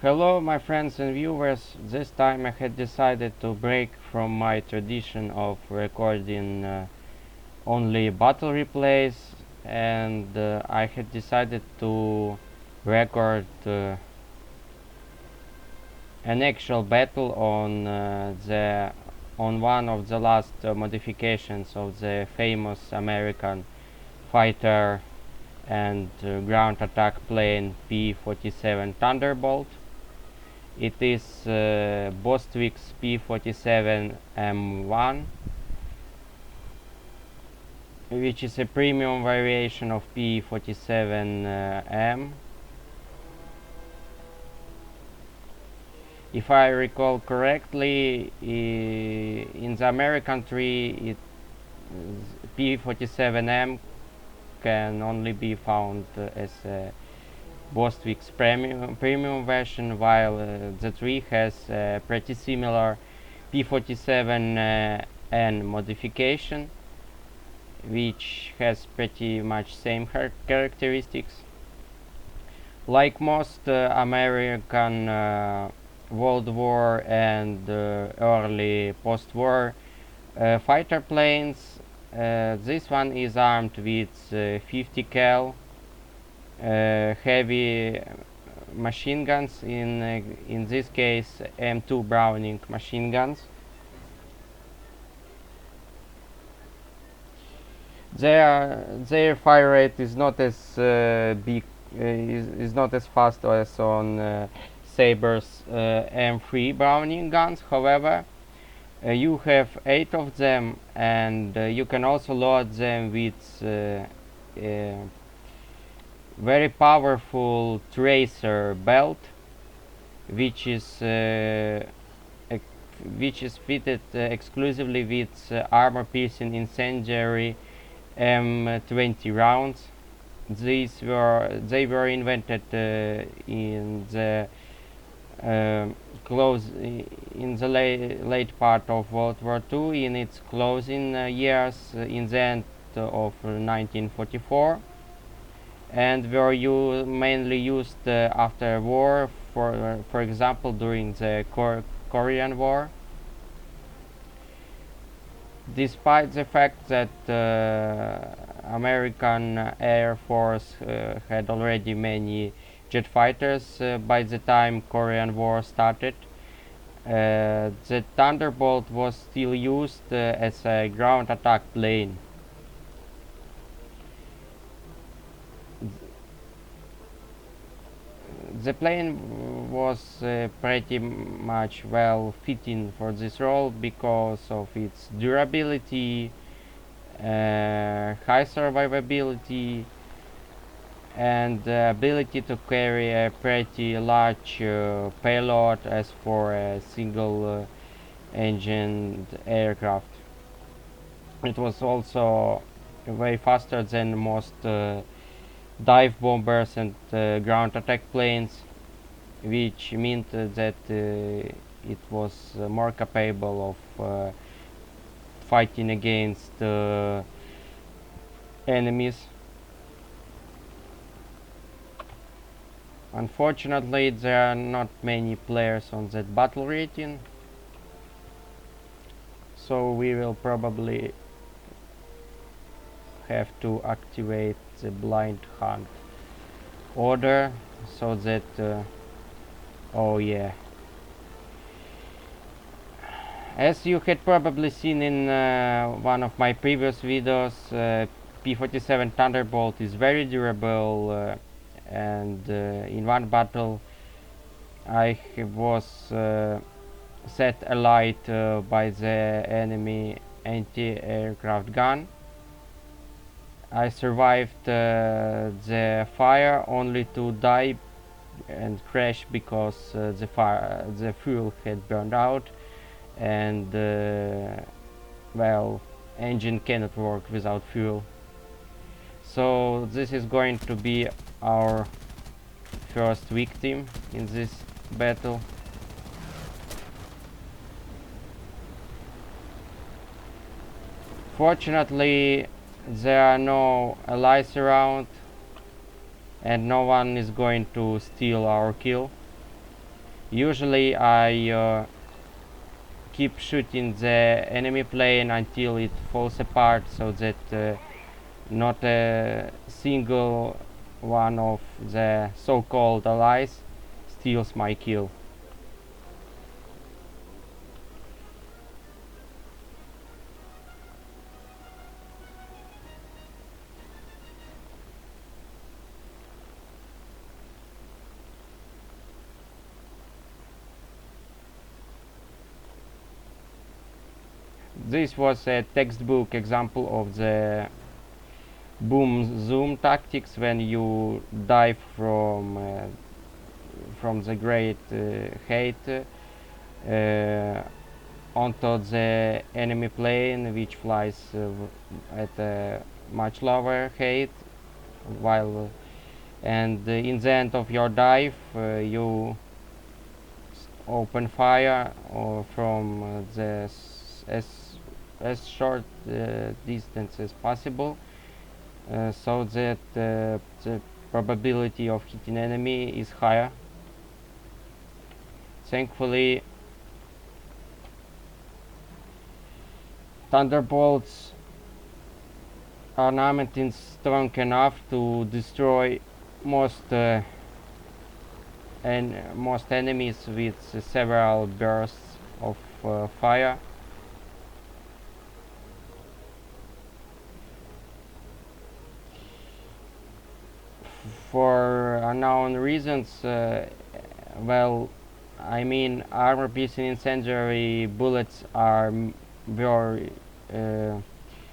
Hello my friends and viewers, this time I had decided to break from my tradition of recording only battle replays, and I had decided to record an actual battle on one of the last modifications of the famous American fighter and ground attack plane P-47 Thunderbolt. It is Bostwick's P-47 M1, which is a premium variation of P-47 M. If I recall correctly, in the American tree, P-47M can only be found as a Bostwick's premium version, while the tree has a pretty similar P-47N modification, which has pretty much same characteristics. Like most American World War and early post-war fighter planes, this one is armed with 50 cal heavy machine guns, in this case M2 Browning machine guns. Their fire rate is not as big, is not as fast as on Saber's M3 Browning guns. However, you have 8 of them, and you can also load them with very powerful tracer belt, which is fitted exclusively with armor-piercing incendiary M20 rounds. They were invented in the late part of World War II, in its closing years, in the end of 1944, and were mainly used after war, for example during the Korean War. Despite the fact that American Air Force had already many jet fighters by the time Korean War started, the Thunderbolt was still used as a ground attack plane. The plane was pretty much well fitting for this role because of its durability, high survivability, and the ability to carry a pretty large payload as for a single engined aircraft. It was also way faster than most dive bombers and ground attack planes, which meant that it was more capable of fighting against enemies. Unfortunately, there are not many players on that battle rating, so we will probably have to activate the blind hunt order, so that oh yeah, as you had probably seen in one of my previous videos, P-47 Thunderbolt is very durable, and in one battle I was set alight by the enemy anti-aircraft gun. I survived the fire, only to die and crash because the fuel had burned out, and well, engine cannot work without fuel. So this is going to be our first victim in this battle. Fortunately, there are no allies around, and no one is going to steal our kill. Usually I keep shooting the enemy plane until it falls apart, so that not a single one of the so-called allies steals my kill. This was a textbook example of the boom zoom tactics when you dive from the great height onto the enemy plane, which flies at a much lower height, while and in the end of your dive you open fire from the as short distance as possible, so that the probability of hitting enemy is higher. Thankfully, Thunderbolts armament is strong enough to destroy most most enemies with several bursts of fire. For unknown reasons, well, I mean, armor-piercing incendiary bullets were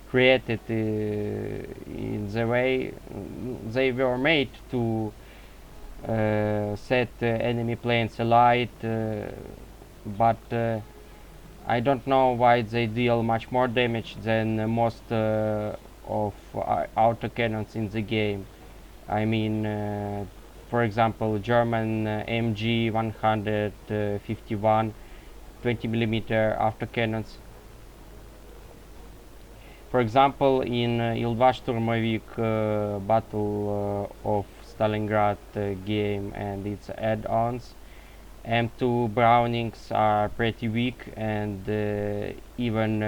created in the way they were made to set enemy planes alight, but I don't know why they deal much more damage than most of autocannons in the game. I mean, for example, German MG 151 20mm autocannons. For example, in Ил-2 штурмовик Battle of Stalingrad game and its add-ons, M2 Brownings are pretty weak, and even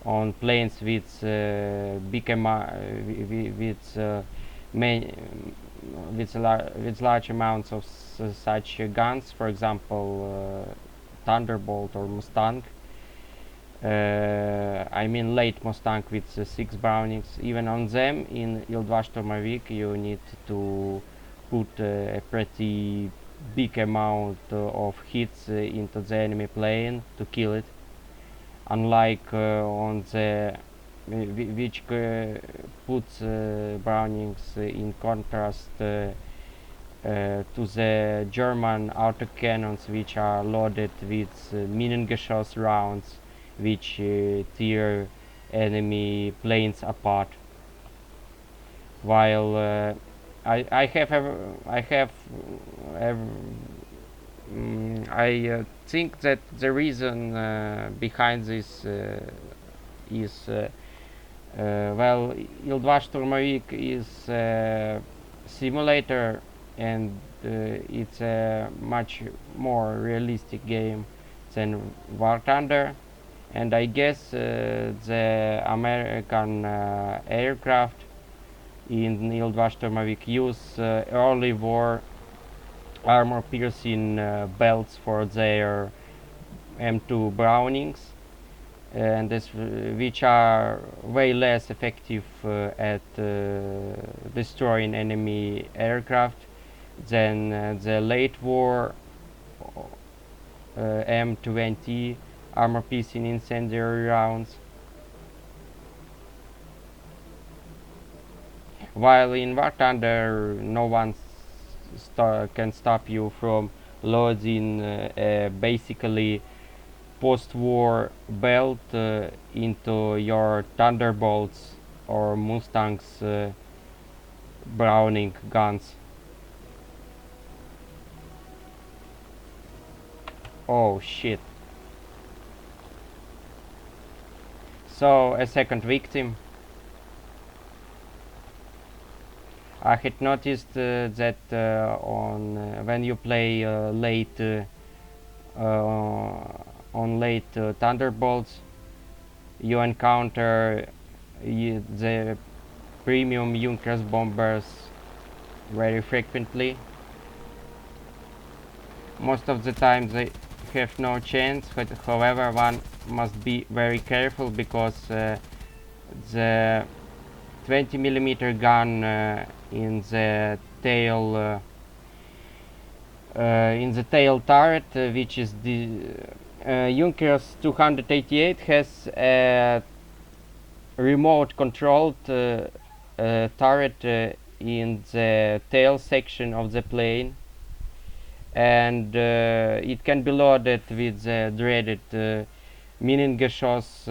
on planes with big with large amounts of such guns, for example Thunderbolt or Mustang. I mean late Mustang with 6 Brownings. Even on them in Ил-2 штурмовик you need to put a pretty big amount of hits into the enemy plane to kill it, unlike on the which puts Brownings in contrast to the German autocannons, which are loaded with Minengeschoss rounds, which tear enemy planes apart. While I think that the reason behind this is well, Ил-2 штурмовик is a simulator, and it's a much more realistic game than War Thunder, and I guess the American aircraft in Ил-2 штурмовик use early war armor piercing belts for their M2 Brownings, and which are way less effective at destroying enemy aircraft than the late war M20 armor piercing incendiary rounds. While in War Thunder no one can stop you from loading basically post-war belt into your Thunderbolts or Mustangs Browning guns. Oh shit. So a second victim. I had noticed that on when you play late on late Thunderbolts, you encounter the premium Junkers bombers very frequently. Most of the time they have no chance, however one must be very careful because the 20mm gun in the tail turret, which is the Junkers 288, has a remote controlled turret in the tail section of the plane, and it can be loaded with the dreaded meningeschoss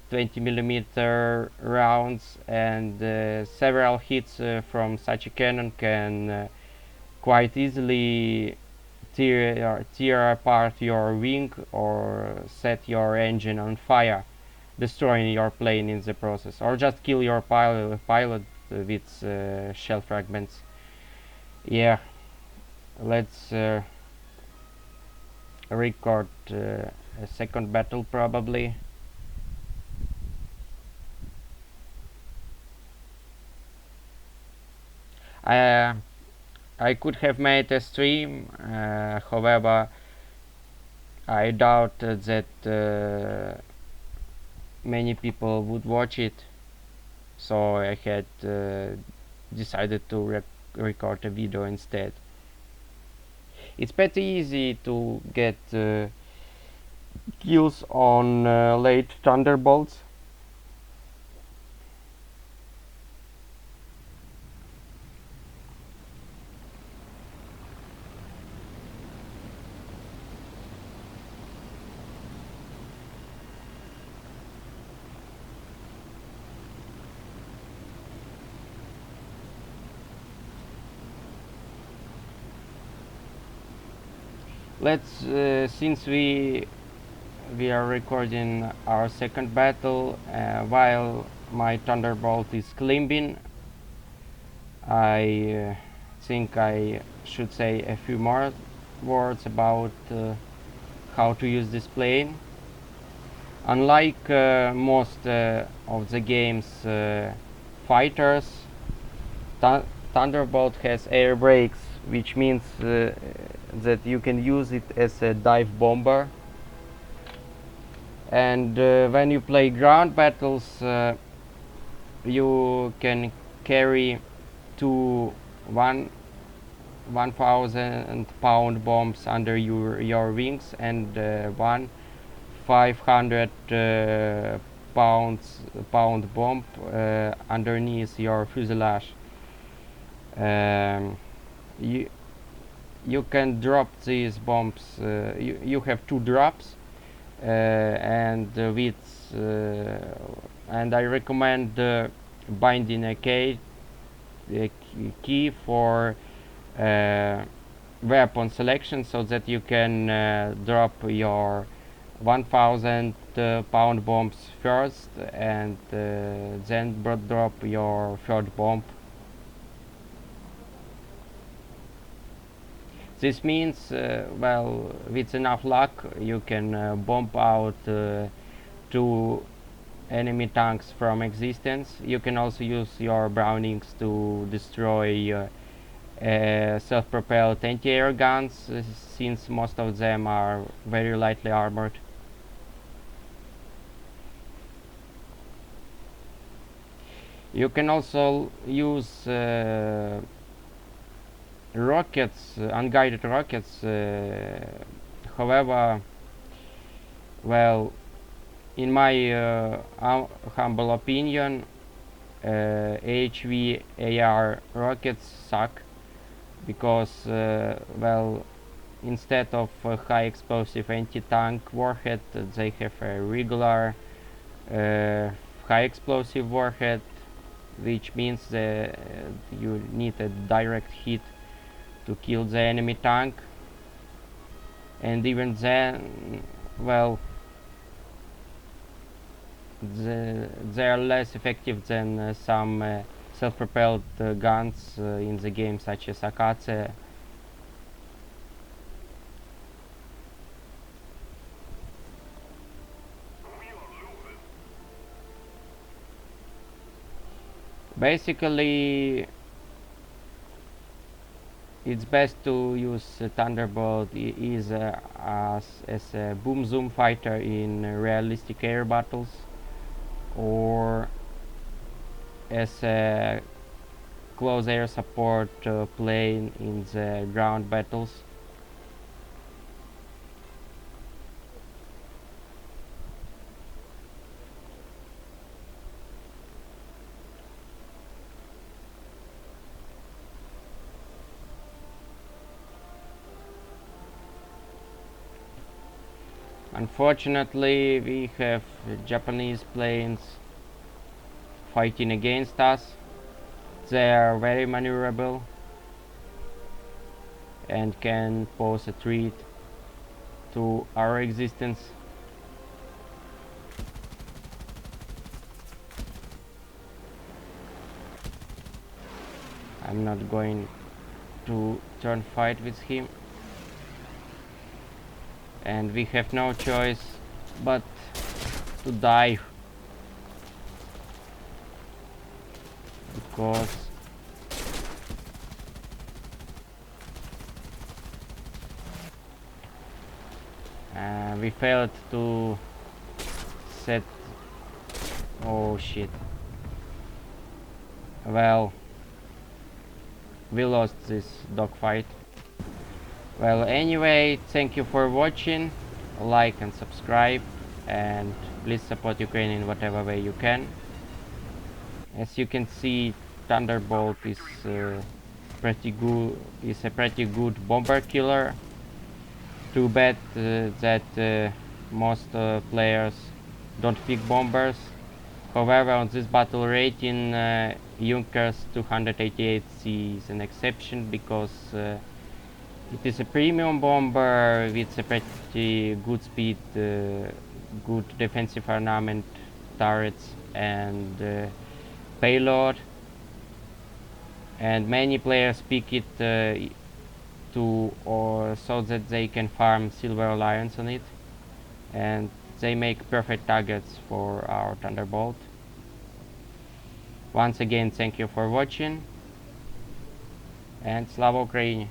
20mm rounds, and several hits from such a cannon can quite easily tear apart your wing or set your engine on fire, destroying your plane in the process, or just kill your pilot with shell fragments. Yeah, let's record a second battle probably. I could have made a stream, however I doubt that many people would watch it, so I had decided to record a video instead. It's pretty easy to get kills on late Thunderbolts. Let's since we are recording our second battle while my Thunderbolt is climbing, I think I should say a few more words about how to use this plane. Unlike most of the game's fighters, Thunderbolt has air brakes, which means that you can use it as a dive bomber. And when you play ground battles, you can carry two 1,000-pound bombs under your wings, and one 500 pound bomb underneath your fuselage. You can drop these bombs. You have two drops, and I recommend binding a key for weapon selection, so that you can drop your 1,000 pound bombs first, and then drop your third bomb. This means, well, with enough luck, you can bomb out two enemy tanks from existence. You can also use your Brownings to destroy self-propelled anti-air guns, since most of them are very lightly armored. You can also use rockets, unguided rockets. However, well, in my humble opinion, HVAR rockets suck, because well, instead of a high explosive anti-tank warhead, they have a regular high explosive warhead, which means that you need a direct hit to kill the enemy tank, and even then, well, they are less effective than some self-propelled guns in the game, such as Akatse. Basically, it's best to use Thunderbolt is as a boom zoom fighter in realistic air battles, or as a close air support plane in the ground battles. Unfortunately, we have Japanese planes fighting against us. They are very maneuverable and can pose a threat to our existence. I'm not going to turn fight with him, and we have no choice but to die, because we failed to set. Oh shit. Well, we lost this dogfight. Well, anyway, thank you for watching. Like and subscribe, and please support Ukraine in whatever way you can. As you can see, Thunderbolt is pretty good. Is a pretty good bomber killer. Too bad that most players don't pick bombers. However, on this battle rating, Junkers 288C is an exception, because it is a premium bomber with a pretty good speed, good defensive armament, turrets, and payload. And many players pick it so that they can farm silver lions on it, and they make perfect targets for our Thunderbolt. Once again, thank you for watching, and Slava Ukraini!